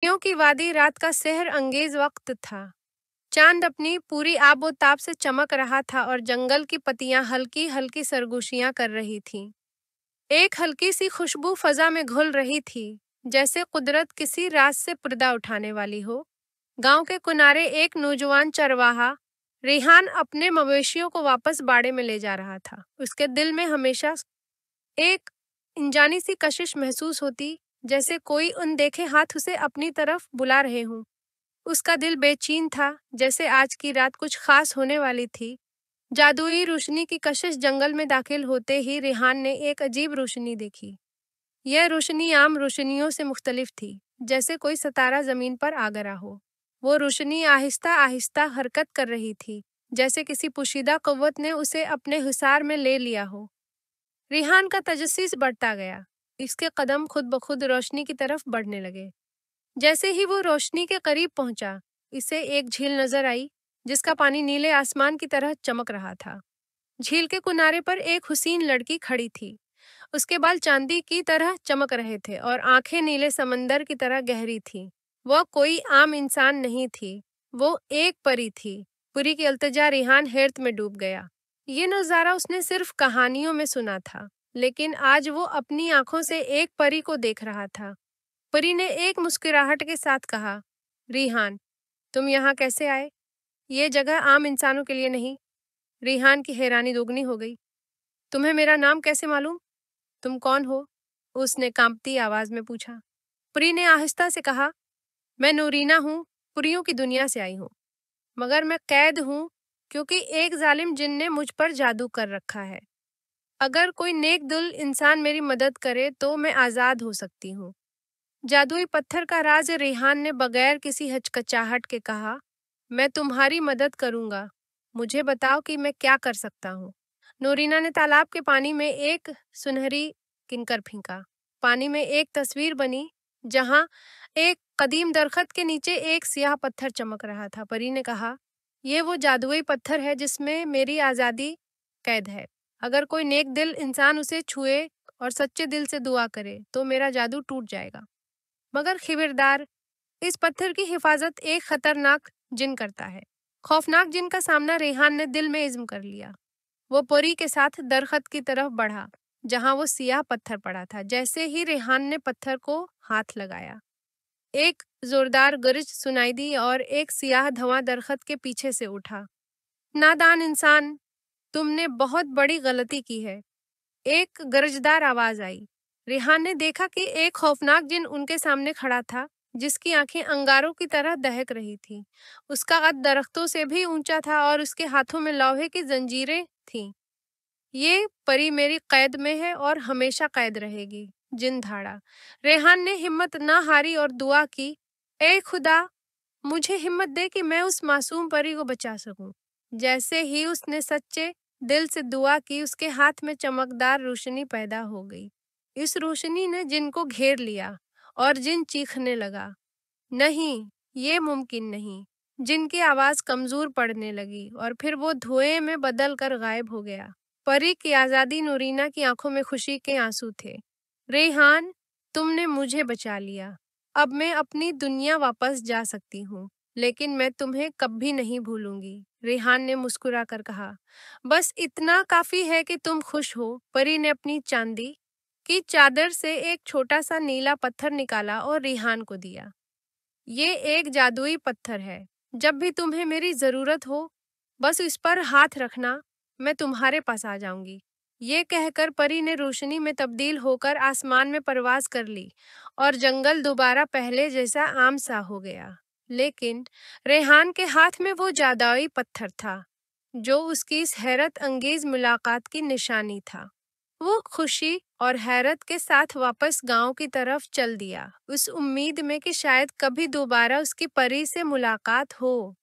परियों की वादी रात का सेहर अंगेज वक्त था। चांद अपनी पूरी आबोताब से चमक रहा था और जंगल की पत्तियां हल्की हल्की सरगोशियां कर रही थीं। एक हल्की सी खुशबू फजा में घुल रही थी, जैसे कुदरत किसी राज से पर्दा उठाने वाली हो। गांव के किनारे एक नौजवान चरवाहा रेहान अपने मवेशियों को वापस बाड़े में ले जा रहा था। उसके दिल में हमेशा एक अनजानी सी कशिश महसूस होती, जैसे कोई अनदेखे हाथ उसे अपनी तरफ बुला रहे हों। उसका दिल बेचैन था, जैसे आज की रात कुछ खास होने वाली थी। जादुई रोशनी की कशिश जंगल में दाखिल होते ही रेहान ने एक अजीब रोशनी देखी। यह रोशनी आम रोशनियों से मुख्तलिफ थी, जैसे कोई सितारा जमीन पर आ गिरा हो। वो रोशनी आहिस्ता आहिस्ता हरकत कर रही थी, जैसे किसी पोशीदा कुव्वत ने उसे अपने हिसार में ले लिया हो। रेहान का तजस्सुस बढ़ता गया। इसके कदम खुद ब खुद रोशनी की तरफ बढ़ने लगे। जैसे ही वो रोशनी के करीब पहुंचा, इसे एक झील नजर आई, जिसका पानी नीले आसमान की तरह चमक रहा था। झील के किनारे पर एक हुसीन लड़की खड़ी थी। उसके बाल चांदी की तरह चमक रहे थे और आंखें नीले समंदर की तरह गहरी थीं। वह कोई आम इंसान नहीं थी, वो एक परी थी। परी की अल्तजा रेहान हैरत में डूब गया। ये नज़ारा उसने सिर्फ कहानियों में सुना था, लेकिन आज वो अपनी आंखों से एक परी को देख रहा था। परी ने एक मुस्कुराहट के साथ कहा, रेहान, तुम यहाँ कैसे आए? ये जगह आम इंसानों के लिए नहीं। रेहान की हैरानी दोगुनी हो गई। तुम्हें मेरा नाम कैसे मालूम? तुम कौन हो? उसने कांपती आवाज में पूछा। परी ने आहिस्ता से कहा, मैं नूरीना हूँ, परियों की दुनिया से आई हूँ, मगर मैं कैद हूँ क्योंकि एक जालिम जिन ने मुझ पर जादू कर रखा है। अगर कोई नेक दिल इंसान मेरी मदद करे तो मैं आज़ाद हो सकती हूँ। जादुई पत्थर का राज रेहान ने बगैर किसी हचकचाहट के कहा, मैं तुम्हारी मदद करूंगा। मुझे बताओ कि मैं क्या कर सकता हूँ। नूरीना ने तालाब के पानी में एक सुनहरी किंकर फेंका। पानी में एक तस्वीर बनी, जहां एक कदीम दरख्त के नीचे एक सियाह पत्थर चमक रहा था। परी ने कहा, यह वो जादुई पत्थर है जिसमें मेरी आज़ादी कैद है। अगर कोई नेक दिल इंसान उसे छुए और सच्चे दिल से दुआ करे तो मेरा जादू टूट जाएगा। मगर खबरदार, इस पत्थर की हिफाजत एक खतरनाक जिन करता है। खौफनाक जिन का सामना रेहान ने दिल में इज़्म कर लिया। वो परी के साथ दरख्त की तरफ बढ़ा, जहां वो सियाह पत्थर पड़ा था। जैसे ही रेहान ने पत्थर को हाथ लगाया, एक जोरदार गरज सुनाई दी और एक सियाह धुआं दरख्त के पीछे से उठा। नादान इंसान, तुमने बहुत बड़ी गलती की है, एक गरजदार आवाज आई। रेहान ने देखा कि एक खौफनाक जिन उनके सामने खड़ा था, जिसकी आंखें अंगारों की तरह दहक रही थीं। उसका कद दरख्तों से भी ऊंचा था और उसके हाथों में लोहे की जंजीरें थीं। ये परी मेरी कैद में है और हमेशा कैद रहेगी, जिन धाड़ा। रेहान ने हिम्मत न हारी और दुआ की, ए खुदा, मुझे हिम्मत दे कि मैं उस मासूम परी को बचा सकूं। जैसे ही उसने सच्चे दिल से दुआ की, उसके हाथ में चमकदार रोशनी पैदा हो गई। इस रोशनी ने जिन को घेर लिया और जिन चीखने लगा, नहीं, ये मुमकिन नहीं। जिन की आवाज कमजोर पड़ने लगी और फिर वो धुएं में बदल कर गायब हो गया। परी की आजादी। नूरीना की आंखों में खुशी के आंसू थे। रेहान, तुमने मुझे बचा लिया। अब मैं अपनी दुनिया वापस जा सकती हूँ, लेकिन मैं तुम्हें कभी नहीं भूलूंगी। रेहान ने मुस्कुरा कर कहा, बस इतना काफी है कि तुम खुश हो। परी ने अपनी चांदी की चादर से एक छोटा सा नीला पत्थर निकाला और रेहान को दिया। ये एक जादुई पत्थर है। जब भी तुम्हें मेरी जरूरत हो, बस इस पर हाथ रखना, मैं तुम्हारे पास आ जाऊंगी। ये कहकर परी ने रोशनी में तब्दील होकर आसमान में परवाज कर ली और जंगल दोबारा पहले जैसा आम सा हो गया। लेकिन रेहान के हाथ में वो जादुई पत्थर था, जो उसकी इस हैरत अंगेज मुलाकात की निशानी था। वो खुशी और हैरत के साथ वापस गांव की तरफ चल दिया, उस उम्मीद में कि शायद कभी दोबारा उसकी परी से मुलाकात हो।